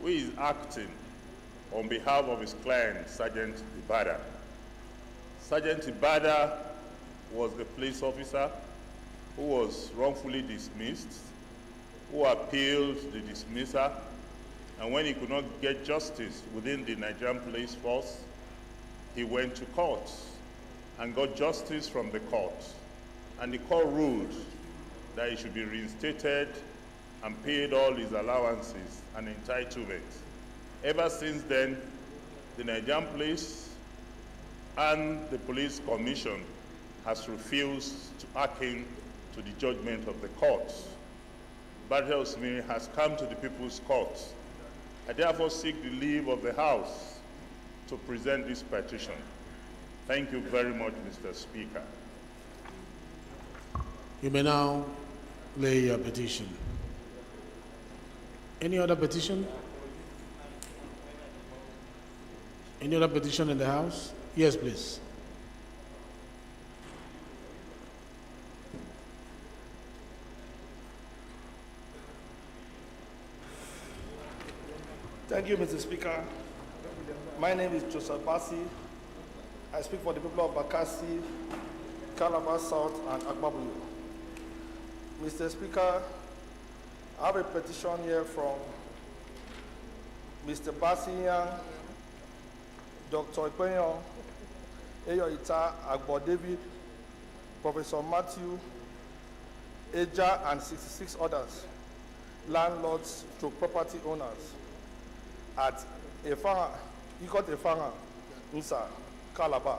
who is acting on behalf of his client, Sergeant Ibada. Sergeant Ibada was the police officer who was wrongfully dismissed, who appealed the dismissal, and when he could not get justice within the Nigerian police force, he went to court and got justice from the court. And the court ruled that he should be reinstated and paid all his allowances and entitlements. Ever since then, the Nigerian police and the police commission has refused to hearken to the judgment of the courts. Bartelsme has come to the People's Court. I therefore seek the leave of the House to present this petition. Thank you very much, Mr. Speaker. You may now lay your petition. Any other petition? Any other petition in the House? Yes, please. Thank you, Mr. Speaker. My name is Joseph Bassi. I speak for the people of Bakassi, Calabar South, and Akbabuyo. Mr. Speaker, I have a petition here from Mr. Bassi, Dr. Ipenyo, Eyoita, Agbo David, Professor Matthew, Eja, and 66 others, landlords to property owners at Efanga, Nsa, Calabar,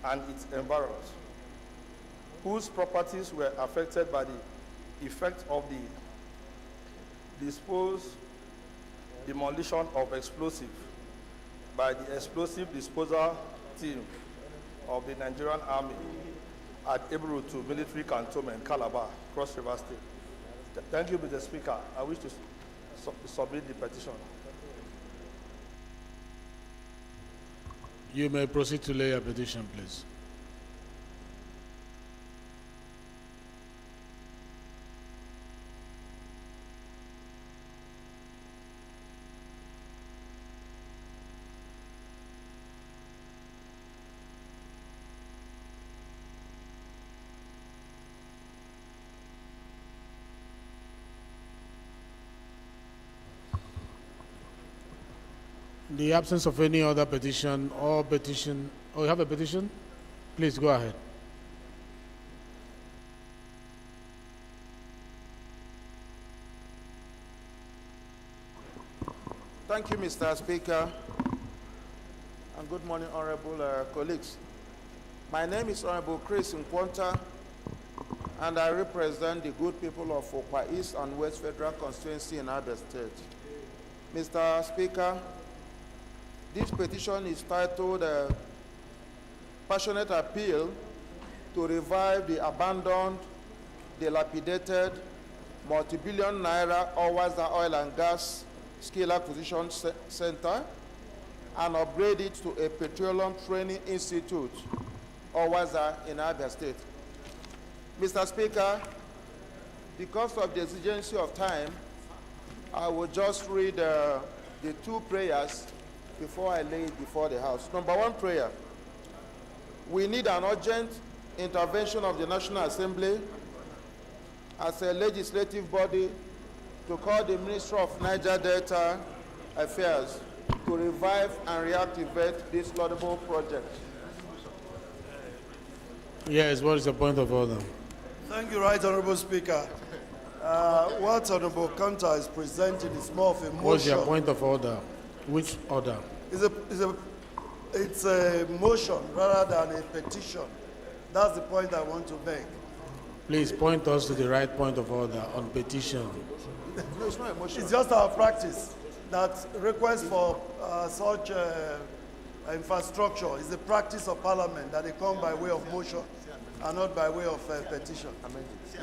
and its environs, whose properties were affected by the effect of the demolition of explosive by the explosive disposal team of the Nigerian Army at Ebrutu Military Cantonment, Calabar, Cross River State. Thank you, Mr. Speaker. I wish to submit the petition. You may proceed to lay your petition, please. In the absence of any other petition or petition, you have a petition? Please go ahead. Thank you, Mr. Speaker, and good morning, honorable colleagues. My name is Honorable Chris Nkwonta, and I represent the good people of Okwa East and West Federal Constituency in Abia State. Mr. Speaker, this petition is titled Passionate Appeal to Revive the Abandoned, Dilapidated, Multi-Billion Naira Owaza Oil and Gas Skill Acquisition Center and upgrade it to a Petroleum Training Institute, Owaza, in Abia State. Mr. Speaker, because of the exigency of time, I will just read the two prayers before I lay it before the House. Number one prayer: we need an urgent intervention of the National Assembly as a legislative body to call the Minister of Niger Delta Affairs to revive and reactivate this laudable project. Yes, what is the point of order? Thank you, Right Honorable Speaker. What Honorable Kanta is presenting is more of a motion. What's your point of order? Which order? It's a motion rather than a petition. That's the point I want to make. Please point us to the right point of order on petition. No, it's not a motion. It's just our practice that request for such infrastructure is the practice of Parliament, that they come by way of motion and not by way of petition.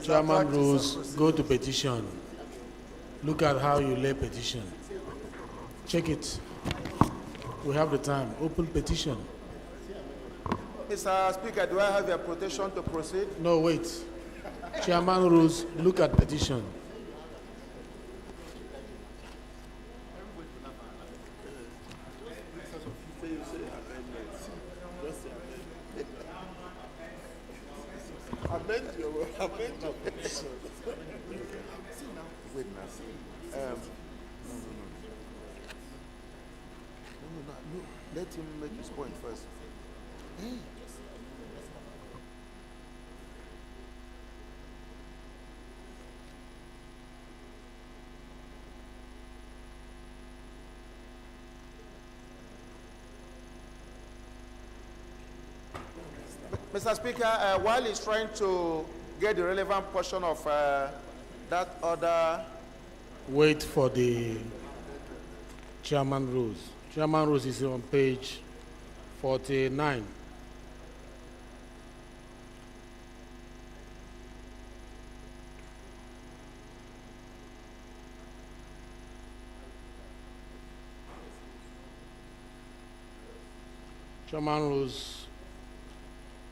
Chairman rules, go to petition. Look at how you lay petition. Check it. We have the time. Open petition. Mr. Speaker, do I have your protection to proceed? No, wait. Chairman rules, look at petition. Wait now. No. Let him make his point first. Hey. Mr. Speaker, while he's trying to get the relevant portion of that order. Wait for the chairman rules. Chairman rules is on page 49. Chairman rules,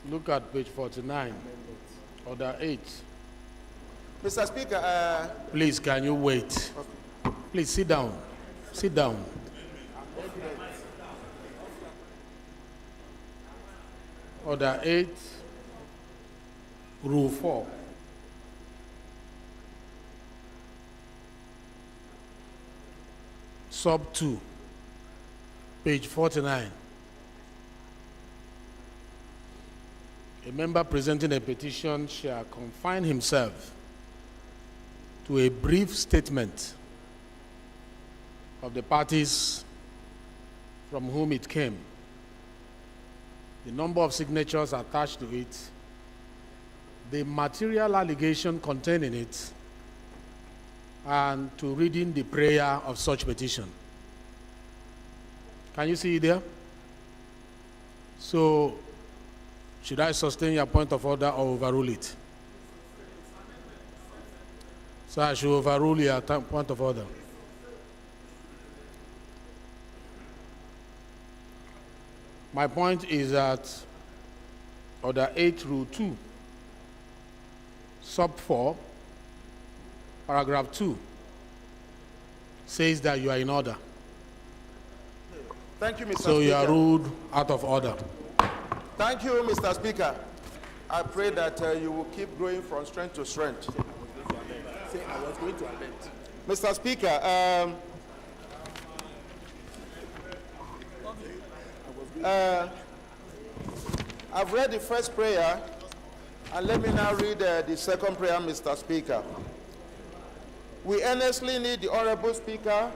look at page 49, order 8. Mr. Speaker, please, can you wait? Okay. Please sit down. Sit down. Order 8, rule 4. Sub 2, page 49. A member presenting a petition shall confine himself to a brief statement of the parties from whom it came, the number of signatures attached to it, the material allegation contained in it, and to reading the prayer of such petition. Can you see it there? So, should I sustain your point of order or overrule it? So I should overrule your point of order. My point is that order 8, rule 2, sub 4, paragraph 2, says that you are in order. Thank you, Mr. Speaker. So you are ruled out of order. Thank you, Mr. Speaker. I pray that you will keep growing from strength to strength. I was going to amend. Mr. Speaker, I've read the first prayer, and let me now read the second prayer, Mr. Speaker. We earnestly need the Honorable Speaker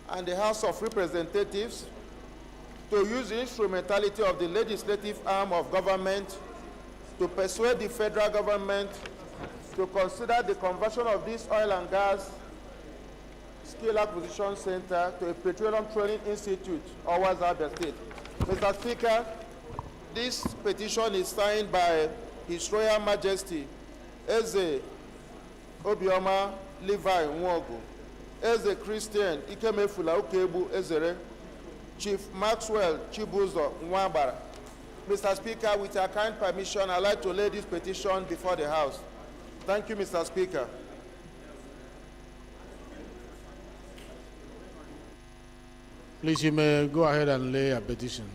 and the House of Representatives to use the instrumentality of the legislative arm of government to persuade the federal government to consider the conversion of this oil and gas skill acquisition center to a petroleum training institute, Owazabia State. Mr. Speaker, this petition is signed by His Royal Majesty Eze Obioma Levi Nwogu, Eze Christian Ikemefula Ukebu Ezere, Chief Maxwell Chibuzo Nwabara. Mr. Speaker, with your kind permission, I'd like to lay this petition before the House. Thank you, Mr. Speaker. Please, you may go ahead and lay a petition.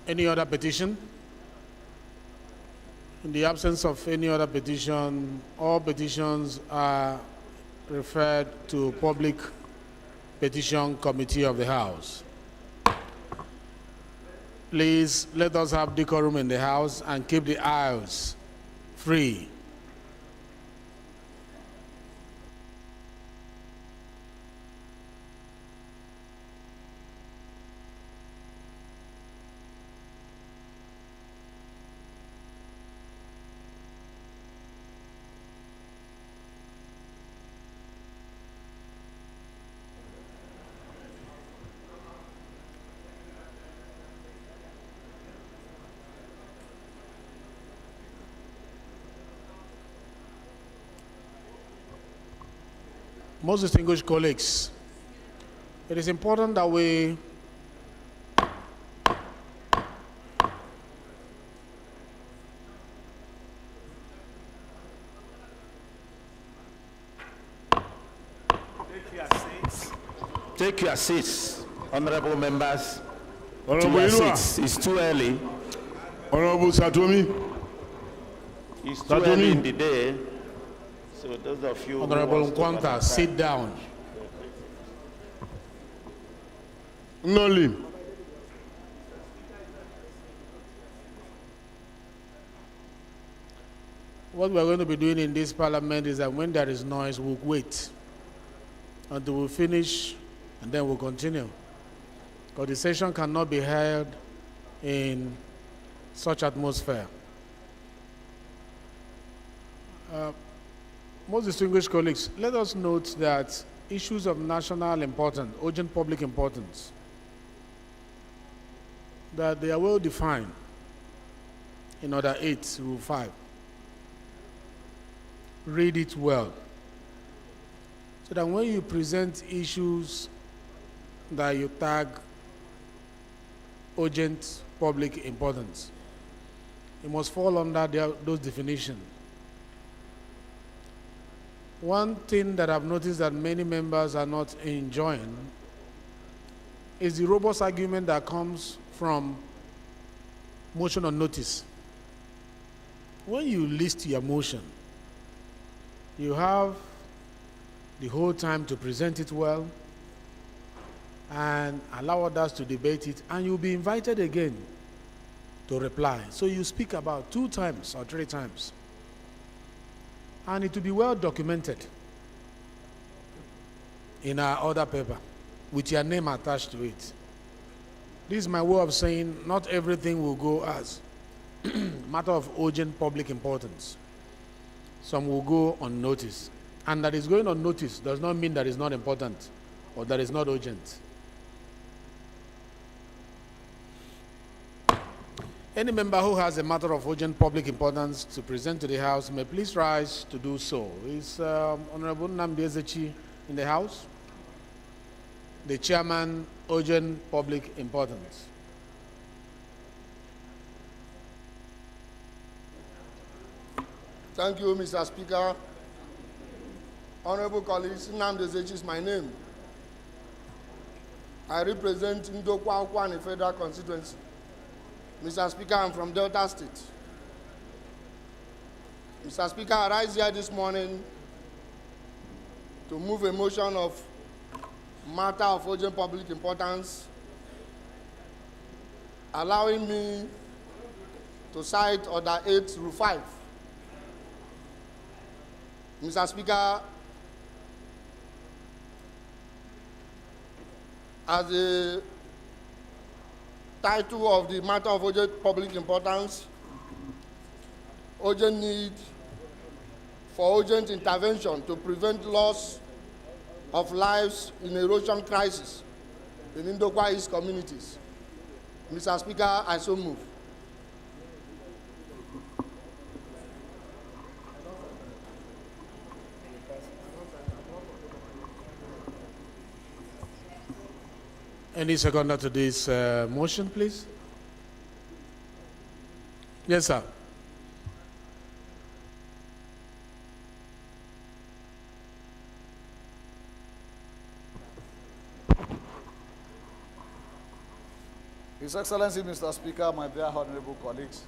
Any other petition? In the absence of any other petition, all petitions are referred to Public Petition Committee of the House. Please let us have decorum in the House and keep the aisles free. Most distinguished colleagues, it is important that we take your seats, honorable members. To Honorable your Inua. seats. It's too early. Honorable Satomi. It's too Satomi. early in the day. So those of you Honorable who want to Nkwanta, sit down. Noli. What we're going to be doing in this parliament is that when there is noise, we'll wait until we finish and then we'll continue. Because the session cannot be held in such atmosphere. Most distinguished colleagues, let us note that issues of national importance, urgent public importance, that they are well defined in Order 8, Rule 5. Read it well, so that when you present issues that you tag urgent public importance, it must fall under those definitions. One thing that I've noticed that many members are not enjoying is the robust argument that comes from motion on notice. When you list your motion, you have the whole time to present it well and allow others to debate it, and you'll be invited again to reply. So you speak about 2 times or 3 times. And it will be well documented in our order paper with your name attached to it. This is my way of saying not everything will go as matter of urgent public importance. Some will go unnoticed. And that is going unnoticed does not mean that it's not important or that it's not urgent. Any member who has a matter of urgent public importance to present to the House may please rise to do so. Is Honorable Nnamdi Ezechi in the House? The Chairman, urgent public importance. Thank you, Mr. Speaker. Honorable colleagues, Nnamdi Ezechi is my name. I represent Ndokwa Ukwane Federal Constituency. Mr. Speaker, I'm from Delta State. Mr. Speaker, I rise here this morning to move a motion of matter of urgent public importance, allowing me to cite Order 8, Rule 5. Mr. Speaker, as the title of the matter of urgent public importance, urgent need for urgent intervention to prevent loss of lives in erosion crisis in Ndokwa East communities. Mr. Speaker, I so move. Any seconder to this motion, please? Yes, sir. His Excellency, Mr. Speaker, my dear honorable colleagues,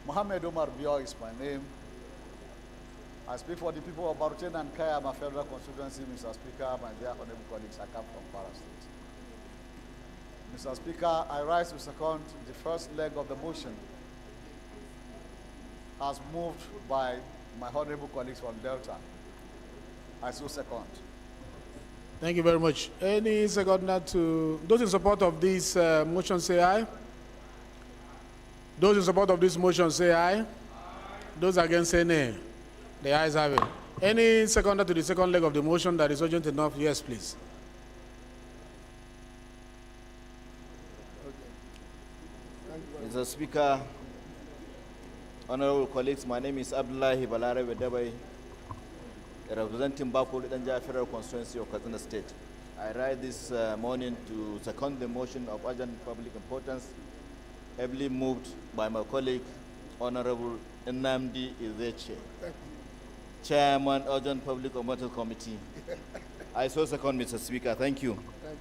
Mohammed Omar Bio is my name. I speak for the people of Baruchen and Kaya, my federal constituency, Mr. Speaker, my dear honorable colleagues, I come from Kwara State. Mr. Speaker, I rise to second the first leg of the motion as moved by my honorable colleagues from Delta. I so second. Thank you very much. Any seconder to those in support of this motion say aye. Those in support of this motion say aye. Those against say nay. The ayes have it. Any seconder to the second leg of the motion that is urgent enough? Yes, please. Mr. Speaker, honorable colleagues, my name is Abdullahi Balare Wedabai, representing Bakul Danja Federal Constituency of Katsina State. I rise this morning to second the motion of urgent public importance, heavily moved by my colleague, Honorable Nnamdi Ezechi, Chairman, Urgent Public Importance Committee. I so second, Mr. Speaker. Thank you. Thank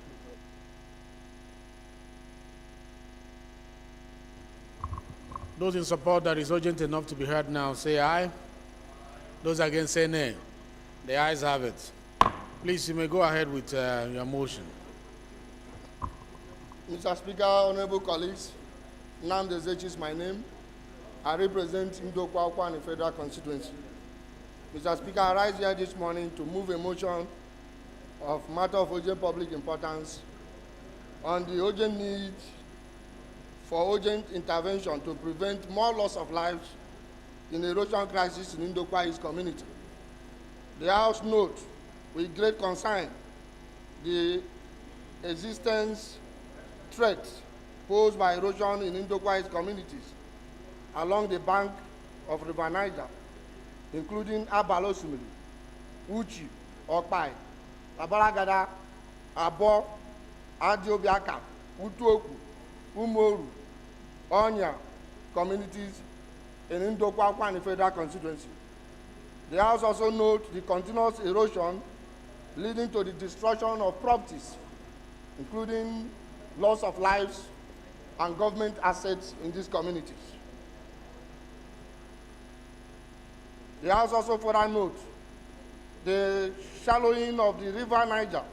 you. Those in support that is urgent enough to be heard now, say aye. Those against, say nay. The ayes have it. Please, you may go ahead with your motion. Mr. Speaker, honorable colleagues, Nnamdi Ezechi is my name. I represent Ndokwa Ukwan Federal Constituency. Mr. Speaker, I rise here this morning to move a motion of matter of urgent public importance on the urgent need for urgent intervention to prevent more loss of lives in erosion crisis in Ndokwa East community. The House note with great concern the existence threat posed by erosion in Ndokwa East communities along the bank of River Niger, including Abalosumili, Uchi, Okpai, Abaragada, Abo, Adiobiaka, Utuoku, Umoru, Onya communities in Ndokwa Ukwan Federal Constituency. The House also notes the continuous erosion leading to the destruction of properties, including loss of lives and government assets in these communities. The House also further notes the shallowing of the River Niger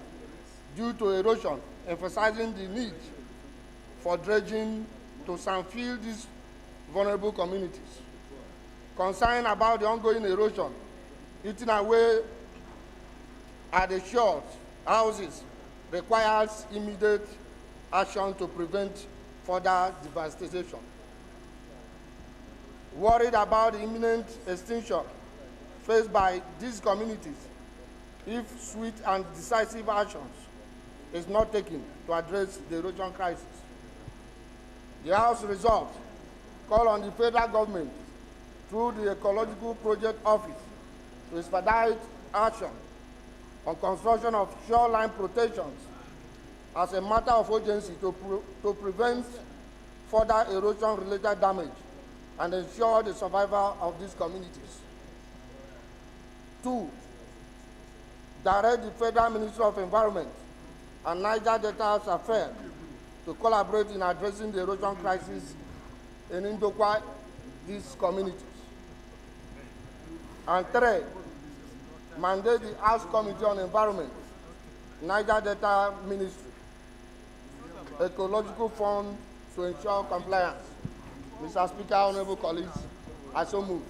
due to erosion, emphasizing the need for dredging to sanfill these vulnerable communities. Concern about the ongoing erosion, eating away at the shores, houses, requires immediate action to prevent further devastation. Worried about the imminent extinction faced by these communities if swift and decisive actions is not taken to address the erosion crisis. The House resolves call on the federal government through the Ecological Project Office to expedite action on construction of shoreline protections as a matter of urgency to prevent further erosion-related damage and ensure the survival of these communities. 2, direct the Federal Ministry of Environment and Niger Delta Affairs to collaborate in addressing the erosion crisis in Ndokwa, these communities. And 3, mandate the House Committee on Environment, Niger Delta Ministry, Ecological Fund to ensure compliance. Mr. Speaker, honorable colleagues, I so move.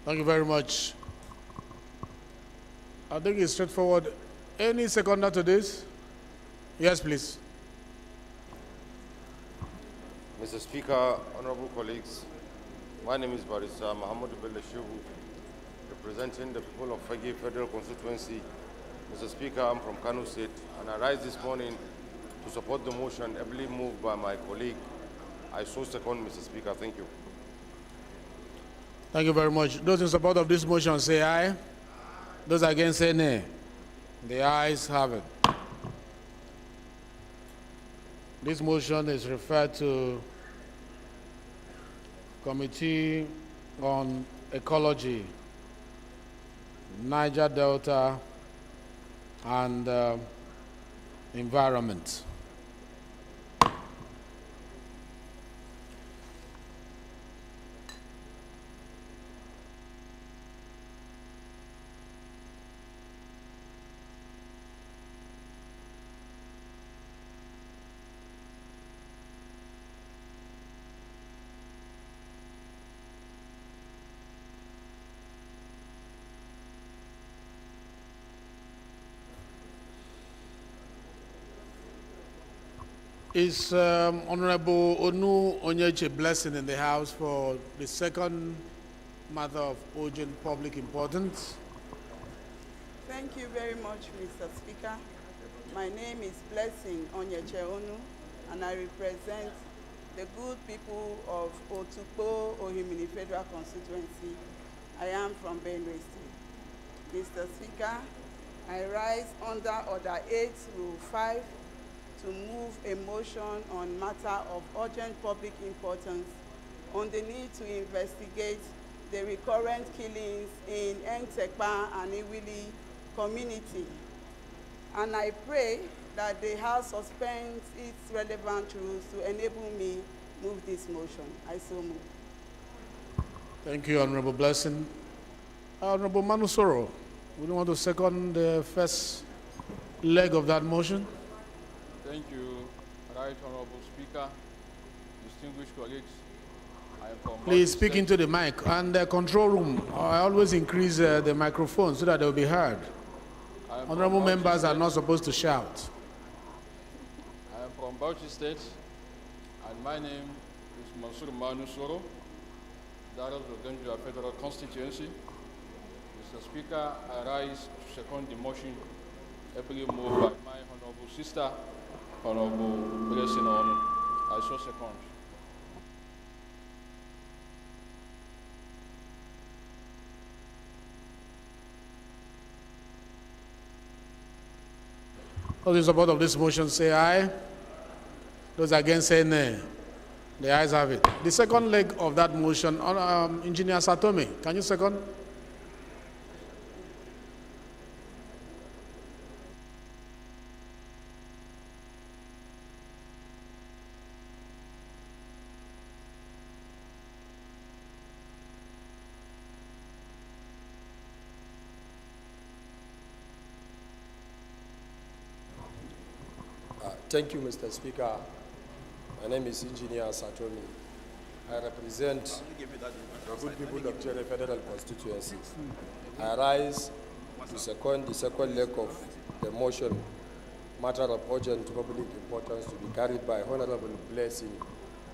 Thank you very much. I think it's straightforward. Any seconder to this? Yes, please. Mr. Speaker, honorable colleagues, my name is Barrister Muhammad Bello Shehu, representing the people of Fagi Federal Constituency. Mr. Speaker, I'm from Kano State, and I rise this morning to support the motion ably moved by my colleague. I so second, Mr. Speaker. Thank you. Thank you very much. Those in support of this motion say aye. Those against say nay. The ayes have it. This motion is referred to Committee on Ecology, Niger Delta, and Environment. Is Honorable Onu Onyeche blessing in the House for the second matter of urgent public importance? Thank you very much, Mr. Speaker. My name is Blessing Onyecheonu, and I represent the good people of Otukpo Ohimini Federal Constituency. I am from Benue State. Mr. Speaker, I rise under Order 8, Rule 5, to move a motion on matter of urgent public importance on the need to investigate the recurrent killings in Ntekpa and Iwili community. And I pray that the House suspends its relevant rules to enable me move this motion. I so move. Thank you, Honorable Blessing. Honorable Manusoro, would you want to second the first leg of that motion? Thank you, Right Honorable Speaker, distinguished colleagues. I am from Please speak into the mic. And the control room, I always increase the microphone so that they will be heard. Honorable members are not supposed to shout. I am from Bauchi State, and my name is Mansour Manusoro, that of the Ganjua Federal Constituency. Mr. Speaker, I rise to second the motion ably moved by my honorable sister, Honorable Blessing Onu. I so second. Those in support of this motion say aye. Those against say nay. The ayes have it. The second leg of that motion, Engineer Satome, can you second? Thank you, Mr. Speaker. My name is Engineer Satomi. I represent the good people of Jere Federal Constituency. I rise to second the second leg of the motion, matter of urgent public importance to be carried by Honorable Blessing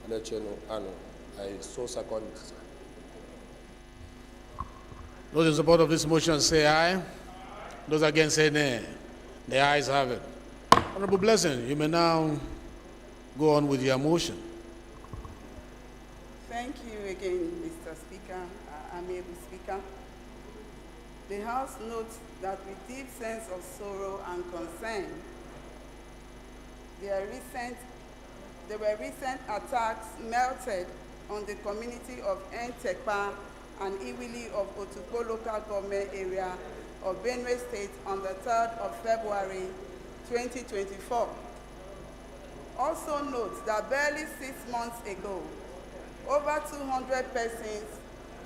Onyecheonu Anu. I so second. Those in support of this motion say aye. Those against say nay. The ayes have it. Honorable Blessing, you may now go on with your motion. Thank you again, Mr. Speaker, amiable Speaker. The House notes that with deep sense of sorrow and concern, there were recent attacks melted on the community of Ntekpa and Iwili of Otukpo local government area of Benue State on the 3rd of February 2024. Also note that barely 6 months ago, over 200 persons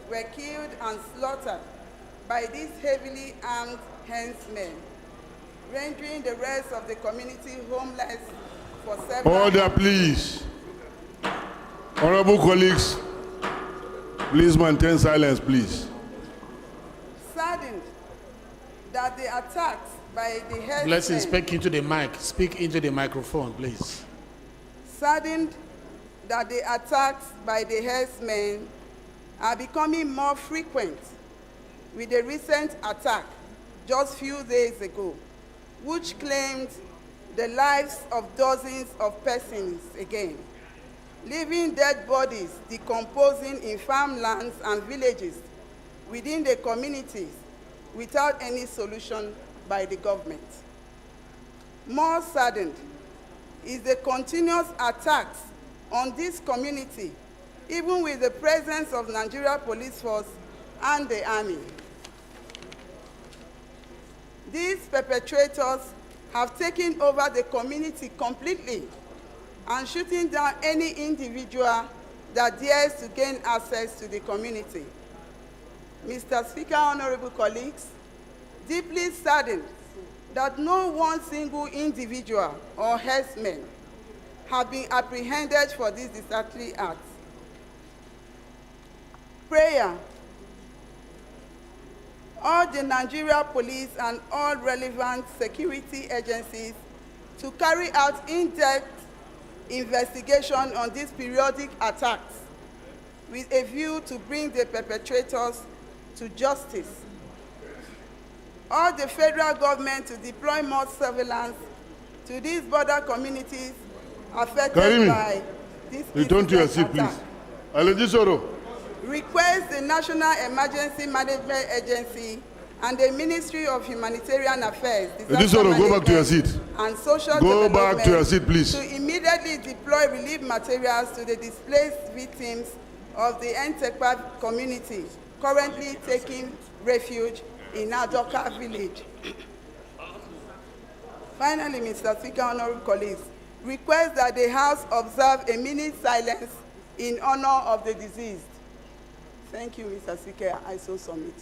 were killed and slaughtered by these heavily armed henchmen, rendering the rest of the community homeless for several Order, months. please. Honorable colleagues, please maintain silence, please. Saddened that the attacks by the henchmen... Blessing, speak into the mic. Speak into the microphone, please. Saddened that the attacks by the herdsmen are becoming more frequent, with the recent attack just few days ago, which claimed the lives of dozens of persons again, leaving dead bodies decomposing in farmlands and villages within the communities without any solution by the government. More saddened is the continuous attacks on this community, even with the presence of Nigeria Police Force and the Army. These perpetrators have taken over the community completely and shooting down any individual that dares to gain access to the community. Mr. Speaker, honorable colleagues, deeply saddened that no one single individual or herdsman have been apprehended for these disastrous acts. Prayer. All the Nigeria police and all relevant security agencies to carry out in-depth investigation on these periodic attacks with a view to bring the perpetrators to justice. All the federal government to deploy more surveillance to these border communities affected Karimi, by this return to your seat, attack. please. Alejisoro. Request the National Emergency Management Agency and the Ministry of Humanitarian Affairs, Alejisoro, go back to your seat. and Social Go Development back to your seat, please. to immediately deploy relief materials to the displaced victims of the Entekpa community currently taking refuge in Adoka village. Finally, Mr. Speaker, honorable colleagues, request that the House observe a minute silence in honor of the deceased. Thank you, Mr. Speaker. I so submit.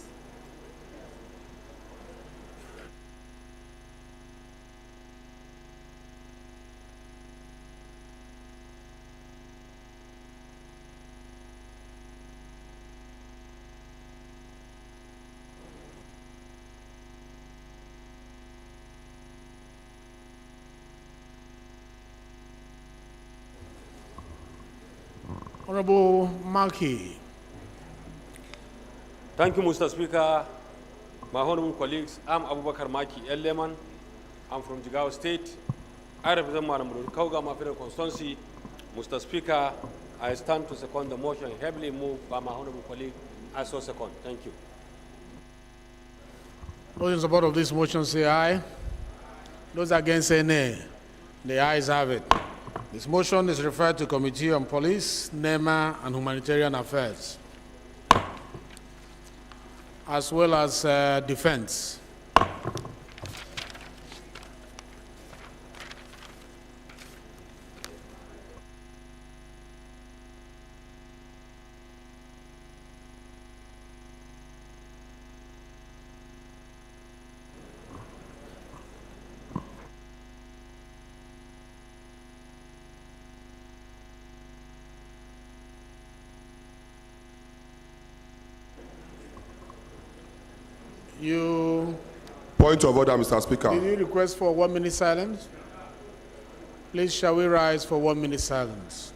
Honorable Markey. Thank you, Mr. Speaker. My honorable colleagues, I'm Abubakar Maki Leman. I'm from Jigawa State. I represent Maramuru Kaugama Federal Constituency. Mr. Speaker, I stand to second the motion heavily moved by my honorable colleague. I so second. Thank you. Those in support of this motion say aye. Those against say nay. The ayes have it. This motion is referred to Committee on Police, NEMA, and Humanitarian Affairs, as well as Defense. You Point of order, Mr. Speaker. Did you request for 1 minute silence? Please, shall we rise for 1 minute silence?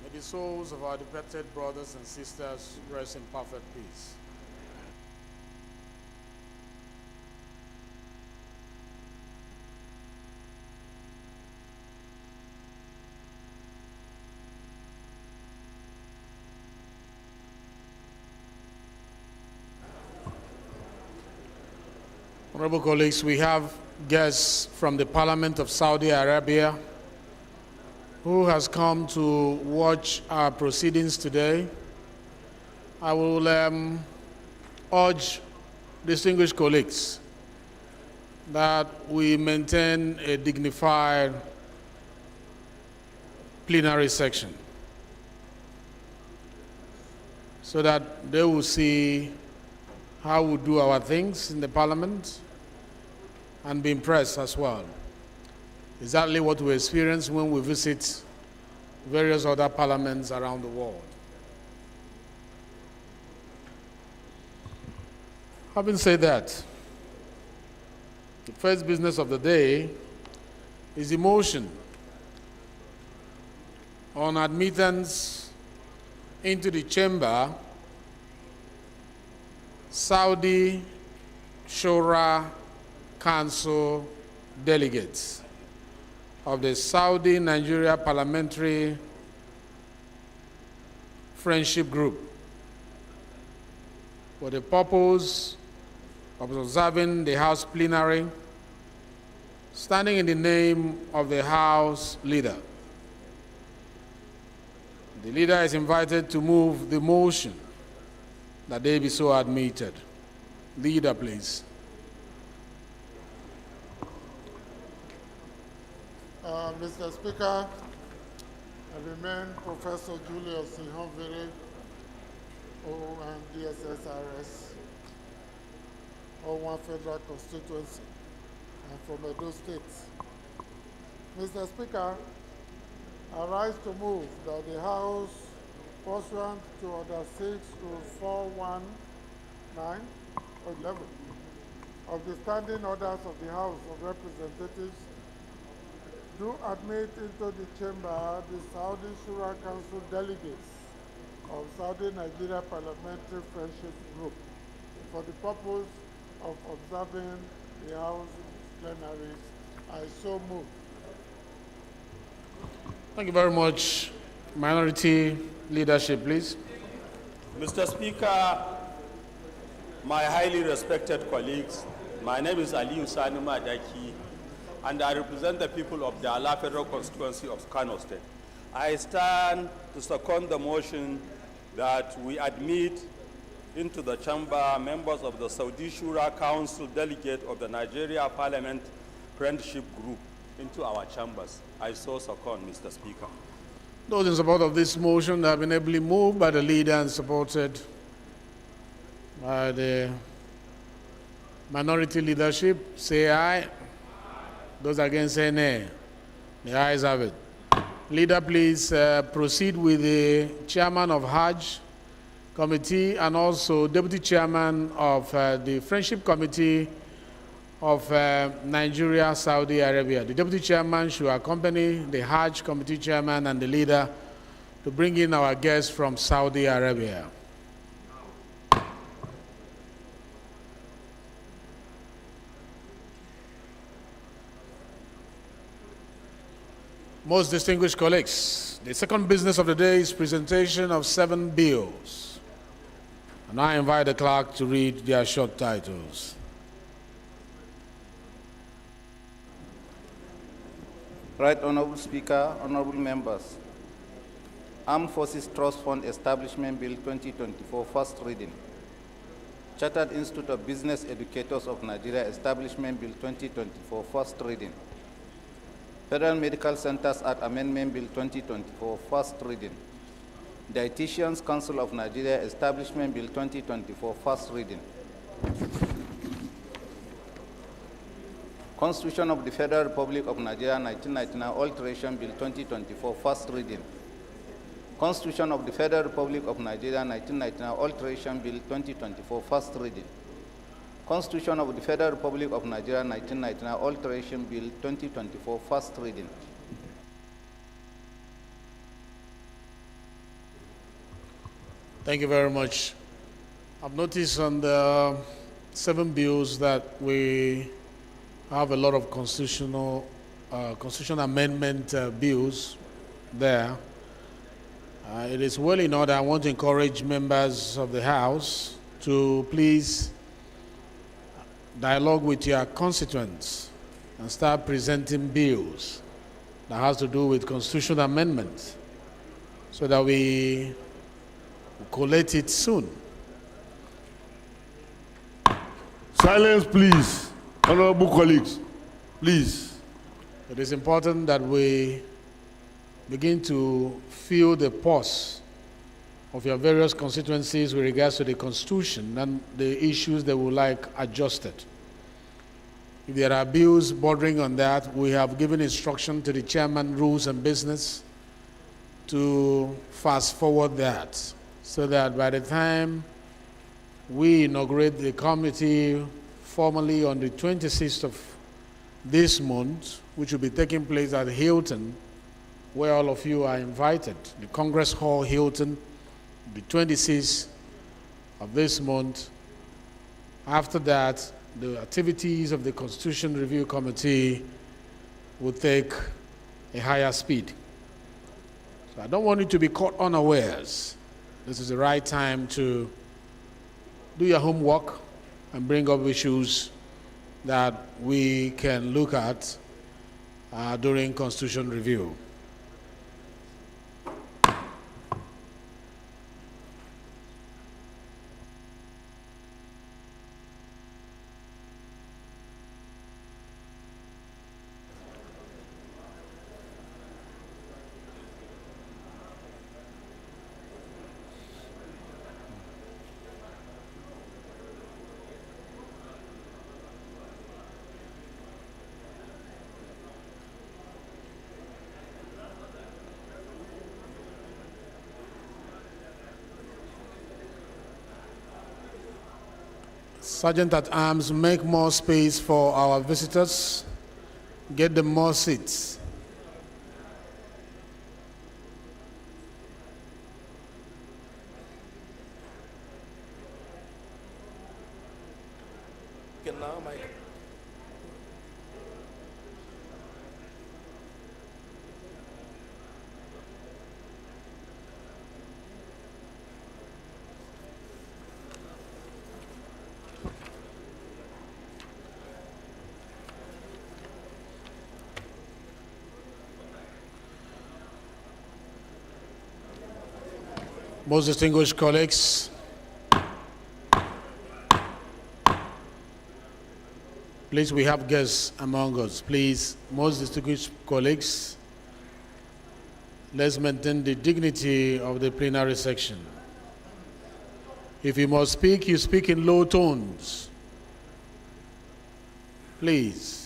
May the souls of our departed brothers and sisters rest in perfect peace. Honorable colleagues, we have guests from the Parliament of Saudi Arabia who has come to watch our proceedings today. I will urge distinguished colleagues that we maintain a dignified plenary section so that they will see how we do our things in the Parliament and be impressed as well. Exactly what we experience when we visit various other parliaments around the world. Having said that, the first business of the day is the motion on admittance into the chamber Saudi Shura Council delegates of the Saudi-Nigeria Parliamentary Friendship Group for the purpose of observing the House plenary, standing in the name of the House leader. The leader is invited to move the motion that they be so admitted. Leader, please. Mr. Speaker, I remain Professor Julius Ihonvere, ON DSSRS, O1 Federal Constituency, and from Edo State. Mr. Speaker, I rise to move that the House, pursuant to Order 6 Rule 41 9 or 11 of the Standing Orders of the House of Representatives do admit into the chamber the Saudi Shura Council delegates of Saudi-Nigeria Parliamentary Friendship Group for the purpose of observing the House plenary. I so move. Thank you very much. Minority leadership, please. Mr. Speaker, my highly respected colleagues, my name is Aliyu Sani Madaki, and I represent the people of the Ala Federal Constituency of Kano State. I stand to second the motion that we admit into the chamber members of the Saudi Shura Council delegate of the Nigeria Parliament Friendship Group into our chambers. I so second, Mr. Speaker. Those in support of this motion have been ably moved by the leader and supported by the minority leadership. Say aye. Those against say nay. The ayes have it. Leader, please proceed with the chairman of Hajj Committee and also deputy chairman of the Friendship Committee of Nigeria, Saudi Arabia. The deputy chairman should accompany the Hajj Committee chairman and the leader to bring in our guests from Saudi Arabia. Most distinguished colleagues, the second business of the day is presentation of 7 bills. And I invite the clerk to read their short titles. Right Honorable Speaker, honorable members. Armed Forces Trust Fund Establishment Bill 2024, first reading. Chartered Institute of Business Educators of Nigeria Establishment Bill 2024, first reading. Federal Medical Centers Act Amendment Bill 2024, first reading. Dietitians Council of Nigeria Establishment Bill 2024, first reading. Constitution of the Federal Republic of Nigeria 1999 Alteration Bill 2024, first reading. Constitution of the Federal Republic of Nigeria 1999 Alteration Bill 2024, first reading. Constitution of the Federal Republic of Nigeria 1999 Alteration Bill 2024, first reading. Thank you very much. I've noticed on the 7 bills that we have a lot of constitutional amendment bills there. It is well in order. I want to encourage members of the House to please dialogue with your constituents and start presenting bills that has to do with constitutional amendments so that we collate it soon. Silence, please. Honorable colleagues, please. It is important that we begin to feel the pulse of your various constituencies with regards to the Constitution and the issues they would like adjusted. If there are bills bordering on that, we have given instruction to the chairman, Rules and Business, to fast forward that so that by the time we inaugurate the committee formally on the 26th of this month, which will be taking place at Hilton, where all of you are invited, the Congress Hall Hilton, the 26th of this month. After that, the activities of the Constitution Review Committee will take a higher speed. So I don't want you to be caught unawares. This is the right time to do your homework and bring up issues that we can look at during Constitution Review. Sergeant at Arms, make more space for our visitors. Get them more seats. Okay, now, Mike. Most distinguished colleagues, please, we have guests among us. Please, most distinguished colleagues, let's maintain the dignity of the plenary section. If you must speak, you speak in low tones. Please.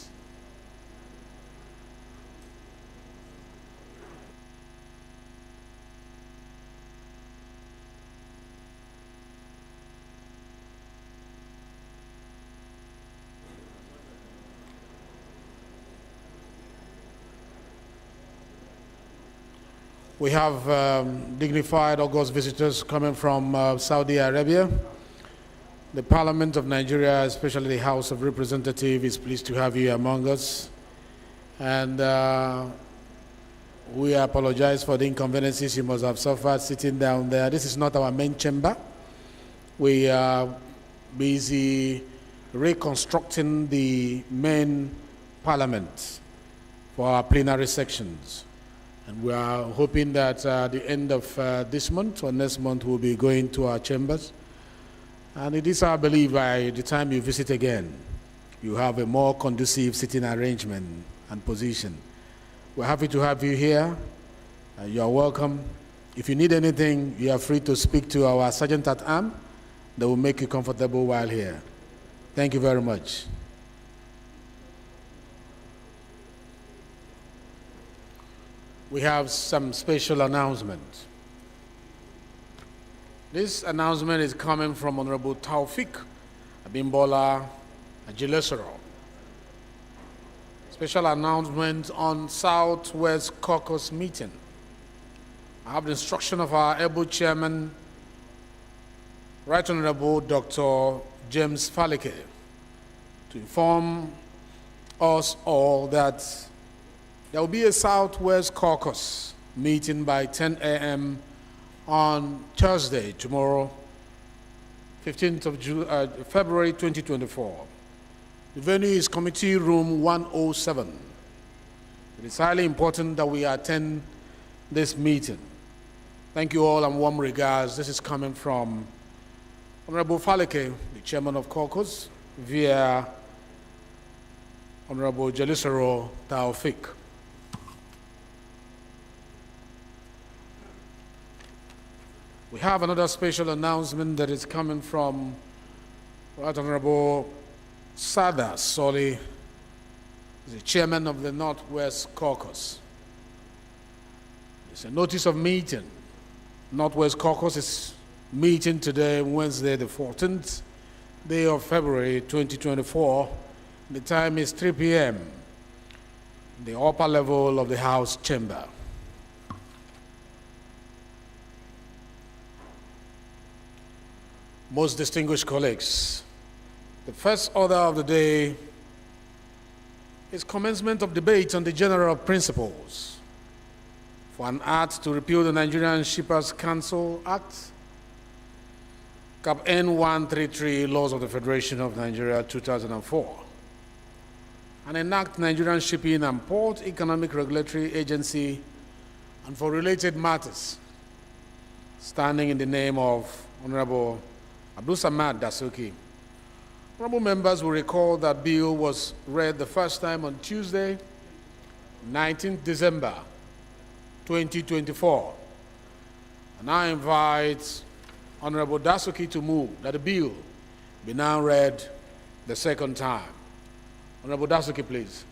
We have dignified August visitors coming from Saudi Arabia. The Parliament of Nigeria, especially the House of Representatives, is pleased to have you among us. And we apologize for the inconveniences you must have suffered sitting down there. This is not our main chamber. We are busy reconstructing the main parliament for our plenary sections. And we are hoping that at the end of this month or next month, we'll be going to our chambers. And it is our belief by the time you visit again, you have a more conducive sitting arrangement and position. We're happy to have you here. You are welcome. If you need anything, you are free to speak to our Sergeant at Arms. They will make you comfortable while here. Thank you very much. We have some special announcement. This announcement is coming from Honorable Taufik Abimbola Ajilesoro. Special announcement on Southwest Caucus meeting. I have the instruction of our able chairman, Right Honorable Dr. James Falike, to inform us all that there will be a Southwest Caucus meeting by 10 a.m. on Thursday, tomorrow, 15th of February 2024. The venue is Committee Room 107. It is highly important that we attend this meeting. Thank you all and warm regards. This is coming from Honorable Falike, the Chairman of Caucus, via Honorable Jelisoro Taufik. We have another special announcement that is coming from Right Honorable Sada Soli, the chairman of the Northwest Caucus. It's a notice of meeting. Northwest Caucus is meeting today, Wednesday, the 14th day of February 2024. The time is 3 p.m. The upper level of the House chamber. Most distinguished colleagues, the first order of the day is commencement of debate on the general principles for an act to repeal the Nigerian Shippers Council Act, Cap N133, Laws of the Federation of Nigeria 2004, and enact Nigerian Shipping and Port Economic Regulatory Agency, and for related matters, standing in the name of Honorable Abdul Samad Dasuki. Honorable members will recall that bill was read the first time on Tuesday, 19th December 2024. And I invite Honorable Dasuki to move that the bill be now read the second time. Honorable Dasuki, please.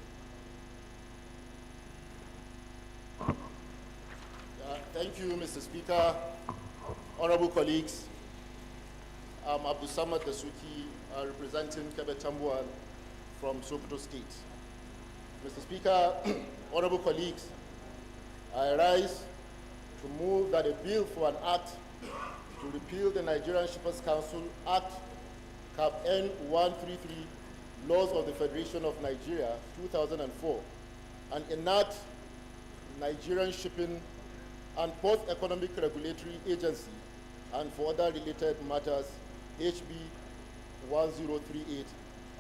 Thank you, Mr. Speaker. Honorable colleagues, I'm Abdusamad Dasuki, representing Kebe Tambuwal from Sokoto State. Mr. Speaker, honorable colleagues, I rise to move that a bill for an act to repeal the Nigerian Shippers Council Act Cap N 133, Laws of the Federation of Nigeria 2004, and enact Nigerian Shipping and Port Economic Regulatory Agency and for other related matters, HB 1038.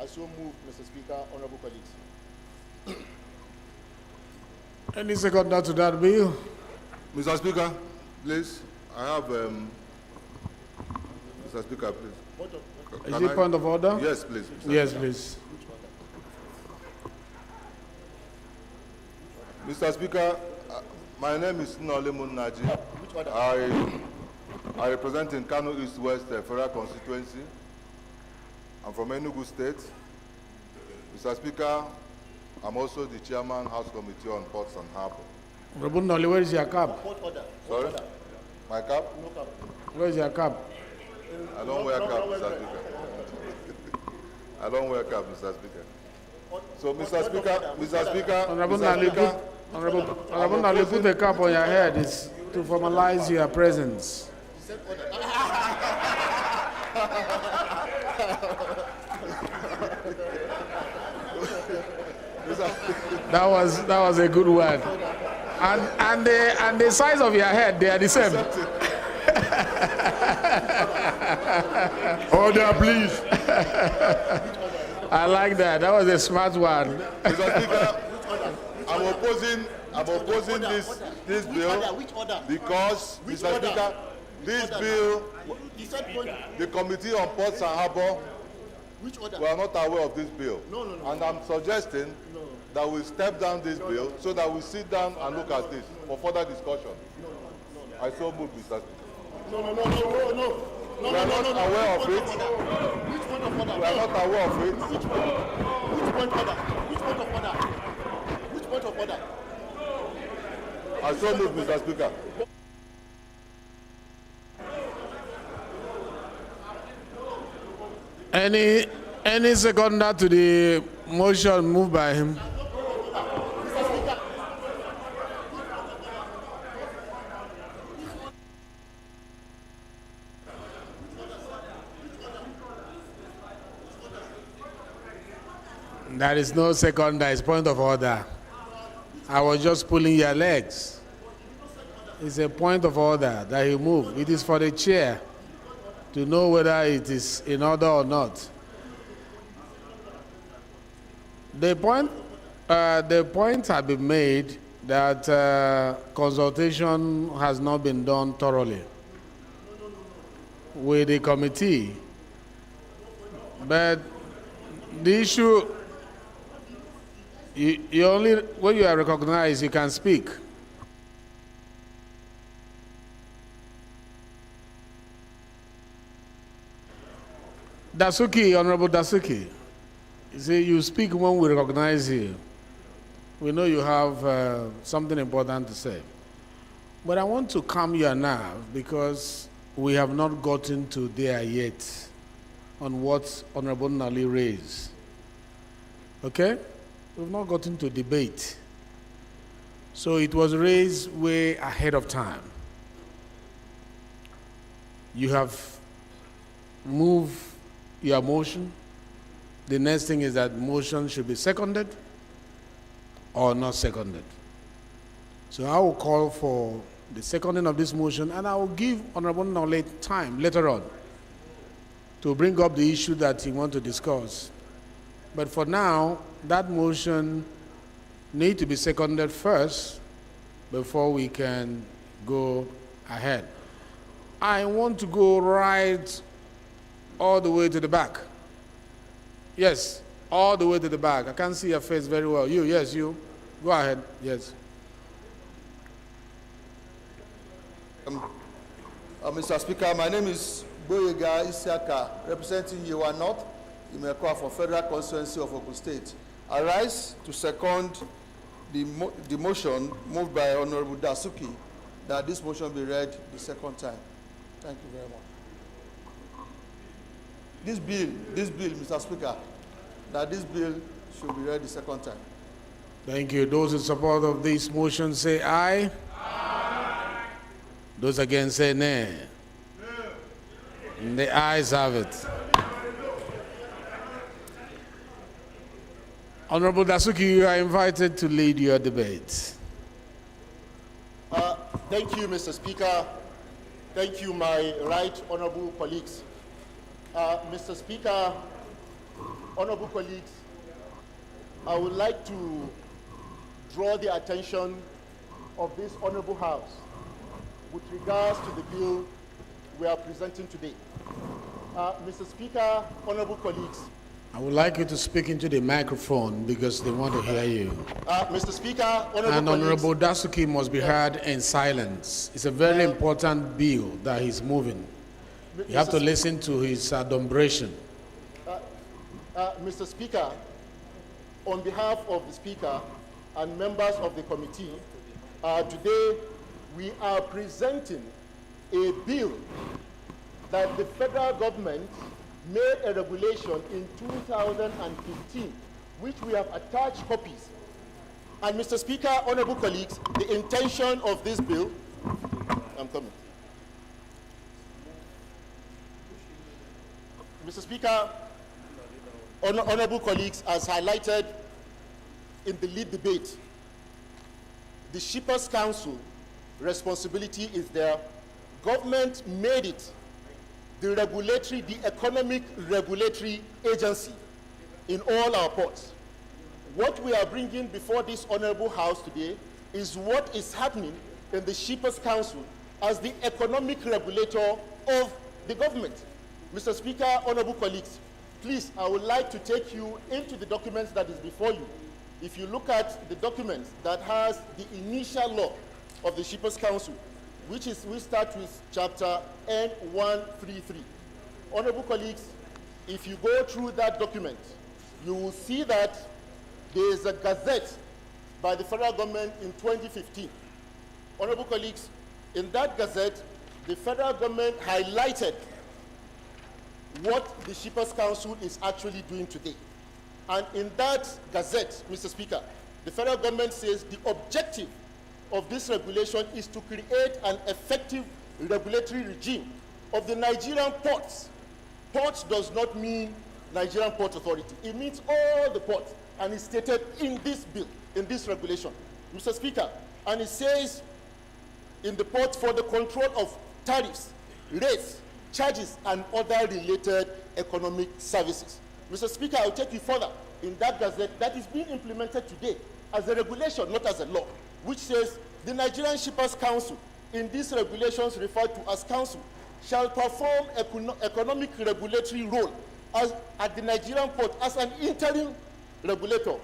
I so move, Mr. Speaker, honorable colleagues. Any seconder to that bill? Mr. Speaker, please, I have, Mr. Speaker, please. Is it point of order? Yes, please. Yes, please. Mr. Speaker, my name is Nolemun Naji. I represent in Kano East West Federal Constituency. I'm from Enugu State. Mr. Speaker, I'm also the chairman House Committee on Ports and Harbor. Rabundali, where is your cap? Sorry? My cap? No cap. Where is your cap? I don't wear cap, Mr. Speaker. I don't wear cap, Mr. Speaker. So, Mr. Speaker, Honorable Nali, put a cap on your head. It's to formalize your presence. That was a good one. And the size of your head, they are the same. Order, please. I like that. That was a smart one. Mr. Speaker, I'm opposing this bill because, Mr. Speaker, this bill, the Committee on Ports and Harbor, we are not aware of this bill. And I'm suggesting that we step down this bill so that we sit down and look at this for further discussion. I so move, Mr. Speaker. No. We are not aware of it. Which point of order? We are not aware of it. Which point of order? Which point of order? Which point of order? I so move, Mr. Speaker. Any seconder to the motion moved by him? There is no seconder, it's point of order. I was just pulling your legs. It's a point of order that he moved. It is for the chair to know whether it is in order or not. The point had been made that consultation has not been done thoroughly with the committee. But the issue, you only, when you are recognized, you can speak. Dasuki, Honorable Dasuki, you see, you speak when we recognize you. We know you have something important to say. But I want to calm your nerve because we have not gotten to there yet on what Honorable Nali raised. Okay? We've not gotten to debate. So it was raised way ahead of time. You have moved your motion. The next thing is that motion should be seconded or not seconded. So I will call for the seconding of this motion, and I will give Honorable Nole time later on to bring up the issue that he wants to discuss. But for now, that motion needs to be seconded first before we can go ahead. I want to go right all the way to the back. Yes, all the way to the back. I can't see your face very well. You, yes, you. Go ahead, yes. Mr. Speaker, my name is Boyega Isiaka, representing Yewa North, Imekwa for Federal Constituency of Ogun State. I rise to second the motion moved by Honorable Dasuki that this motion be read the second time. Thank you very much. this bill, Mr. Speaker, that this bill should be read the second time. Thank you. Those in support of this motion say aye. Aye. Those against say nay. No. The ayes have it. Honorable Dasuki, you are invited to lead your debate. Thank you, Mr. Speaker. Thank you, my right honorable colleagues. Mr. Speaker, honorable colleagues, I would like to draw the attention of this honorable House with regards to the bill we are presenting today. Mr. Speaker, honorable colleagues, I would like you to speak into the microphone because they want to hear you. Mr. Speaker, honorable and Honorable colleagues, Dasuki must be heard in silence. It's a very important bill that he's moving. You have to listen to his adumbration. Mr. Speaker, on behalf of the Speaker and members of the committee, today we are presenting a bill that the federal government made a regulation in 2015, which we have attached copies. And Mr. Speaker, honorable colleagues, the intention of this bill, I'm coming. Mr. Speaker, honorable colleagues, as highlighted in the lead debate, the Shippers Council responsibility is there. Government made it the economic regulatory agency in all our ports. What we are bringing before this honorable House today is what is happening in the Shippers Council as the economic regulator of the government. Mr. Speaker, honorable colleagues, please, I would like to take you into the documents that is before you. If you look at the document that has the initial law of the Shippers Council, we start with chapter N133. Honorable colleagues, if you go through that document, you will see that there is a gazette by the federal government in 2015. Honorable colleagues, in that gazette, the federal government highlighted what the Shippers Council is actually doing today. And in that gazette, Mr. Speaker, the federal government says the objective of this regulation is to create an effective regulatory regime of the Nigerian ports. Ports does not mean Nigerian Port Authority. It means all the ports, and it's stated in this bill, in this regulation, Mr. Speaker. And it says in the port for the control of tariffs, rates, charges, and other related economic services. Mr. Speaker, I'll take you further. In that gazette, that is being implemented today as a regulation, not as a law, which says the Nigerian Shippers Council, in these regulations referred to as council, shall perform economic regulatory role at the Nigerian port as an interim regulator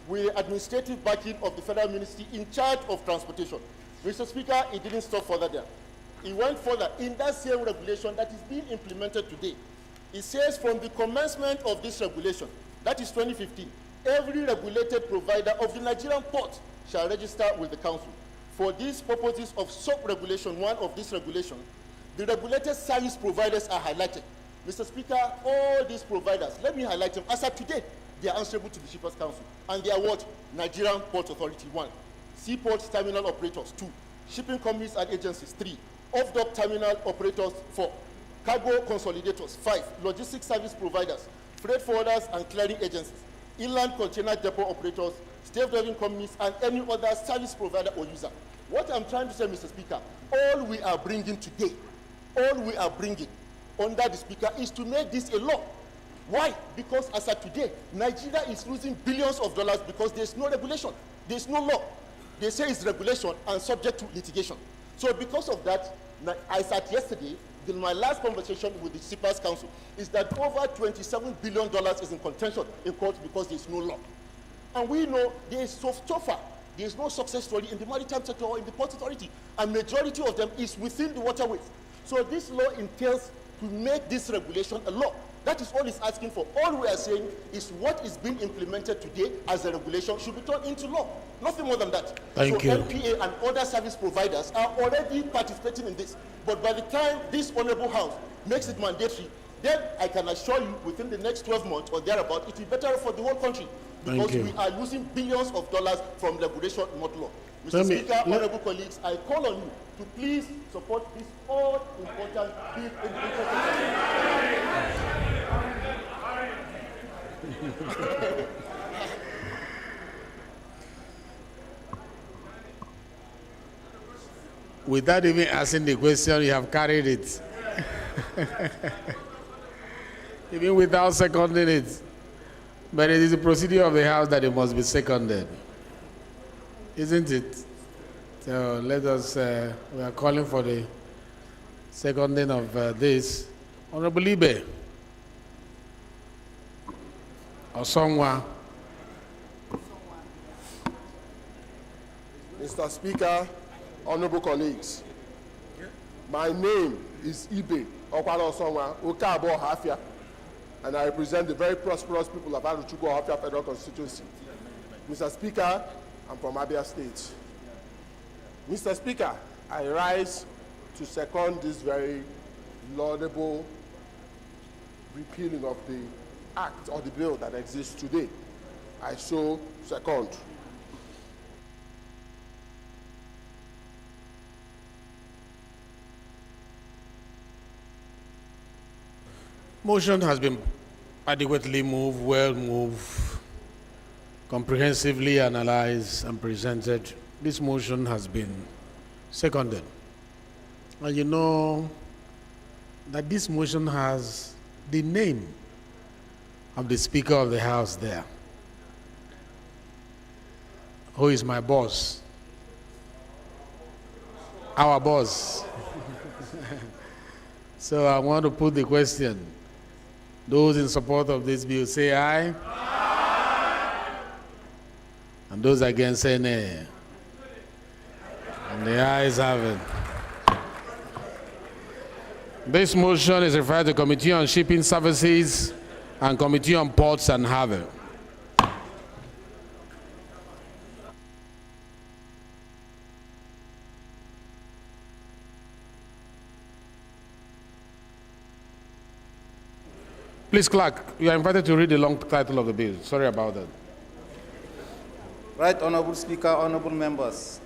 with administrative backing of the federal ministry in charge of transportation. Mr. Speaker, it didn't stop further there. It went further. In that same regulation that is being implemented today, it says from the commencement of this regulation, that is 2015, every regulated provider of the Nigerian port shall register with the council. For these purposes of sub-regulation 1 of this regulation, the regulated service providers are highlighted. Mr. Speaker, all these providers, let me highlight them. As of today, they are answerable to the Shippers Council. And they are what? Nigerian Port Authority 1, Seaport Terminal Operators 2, Shipping Companies and Agencies 3, Off-Dock Terminal Operators 4, Cargo Consolidators 5, Logistics Service Providers, Freight Forwarders and Clearing Agencies, Inland Container Depot Operators, State Driving Companies, and any other service provider or user. What I'm trying to say, Mr. Speaker, all we are bringing today, all we are bringing under the Speaker is to make this a law. Why? Because as of today, Nigeria is losing billions of dollars because there's no regulation, there's no law. They say it's regulation and subject to litigation. So because of that, I said yesterday, in my last conversation with the Shippers Council, is that over $27 billion is in contention in court because there's no law. And we know there is so far, there is no success story in the maritime sector or in the port authority, and majority of them is within the waterways. So this law entails to make this regulation a law. That is all it's asking for. All we are saying is what is being implemented today as a regulation should be turned into law. Nothing more than that. Thank you. MPA and other service providers are already participating in this. But by the time this honorable House makes it mandatory, then I can assure you within the next 12 months or thereabout, it will be better for the whole country, because we are losing billions of dollars from regulation, not law. Mr. Speaker, honorable colleagues, I call on you to please support this all-important bill in the interest of Without even asking the question, you have carried it. Even without seconding it. But it is the procedure of the House that it must be seconded. Isn't it? So let us, we are calling for the seconding of this. Honorable Ibe. Osongwa. Mr. Speaker, honorable colleagues, my name is Ibe Okwara Osongwa Okabo Hafia, and I represent the very prosperous people of Aruchugo Hafia Federal Constituency. Mr. Speaker, I'm from Abia State. Mr. Speaker, I rise to second this very laudable repealing of the act or the bill that exists today. I so second. Motion has been adequately moved, well moved, comprehensively analyzed and presented. This motion has been seconded. And you know that this motion has the name of the Speaker of the House there, who is my boss, our boss. So I want to put the question. Those in support of this bill say aye. Aye. And those against say nay. And the ayes have it. This motion is referred to Committee on Shipping Services and Committee on Ports and Harbour. Please, Clerk, you are invited to read the long title of the bill. Sorry about that. Right Honorable Speaker, honorable members.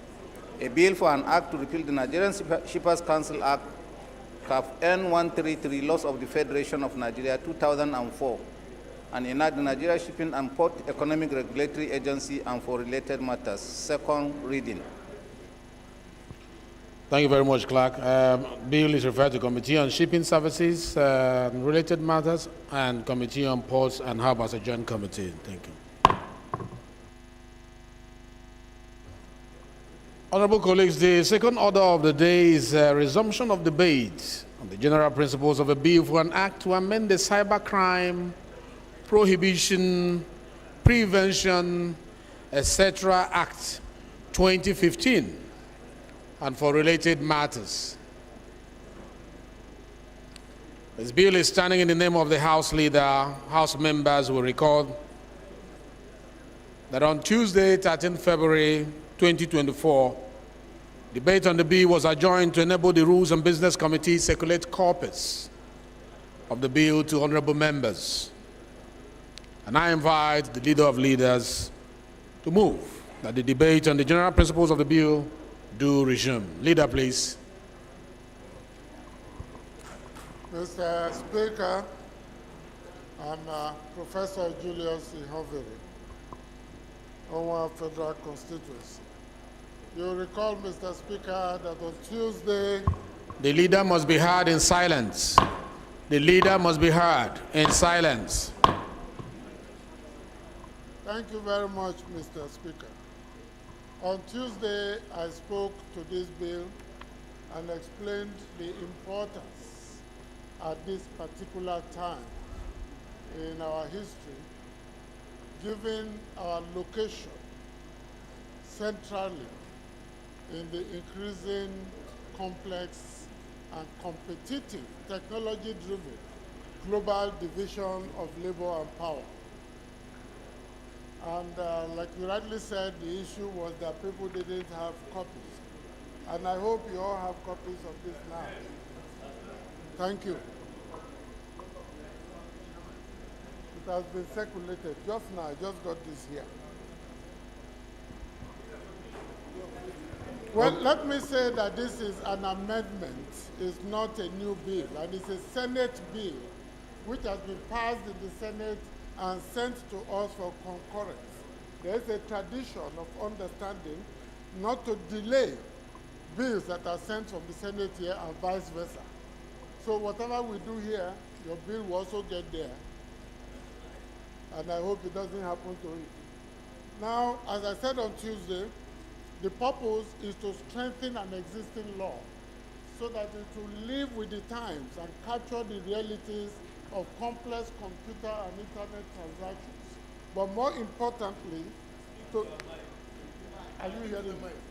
A bill for an act to repeal the Nigerian Shippers Council Act, CAF N133, Laws of the Federation of Nigeria 2004, and enact the Nigeria Shipping and Port Economic Regulatory Agency and for related matters. Second reading. Thank you very much, Clerk. Bill is referred to Committee on Shipping Services and related matters and Committee on Ports and Harbour as a joint committee. Thank you. Honorable colleagues, the second order of the day is resumption of debate on the general principles of a bill for an act to amend the Cybercrime Prohibition, Prevention, etc. Act 2015 and for related matters. This bill is standing in the name of the House Leader. House members will recall that on Tuesday, 13 February 2024, debate on the bill was adjourned to enable the Rules and Business Committee circulate copies of the bill to honorable members. And I invite the Leader of Leaders to move that the debate on the general principles of the bill do resume. Leader, please. Mr. Speaker, I'm Professor Julius Ihoviri, Onwa Federal Constituency. You recall, Mr. Speaker, that on Tuesday... The leader must be heard in silence. The leader must be heard in silence. Thank you very much, Mr. Speaker. On Tuesday, I spoke to this bill and explained the importance at this particular time in our history, given our location centrally in the increasing complex and competitive technology-driven global division of labor and power. And like you rightly said, the issue was that people didn't have copies. And I hope you all have copies of this now. Thank you. has been circulated. Just now, I just got this here. Well, let me say that this is an amendment. It's not a new bill, and it's a Senate bill which has been passed in the Senate and sent to us for concurrence. There is a tradition of understanding not to delay bills that are sent from the Senate here and vice versa. So whatever we do here, your bill will also get there. And I hope it doesn't happen to it. Now, as I said on Tuesday, the purpose is to strengthen an existing law so that it will live with the times and capture the realities of complex computer and internet transactions. But more importantly, are you hearing me?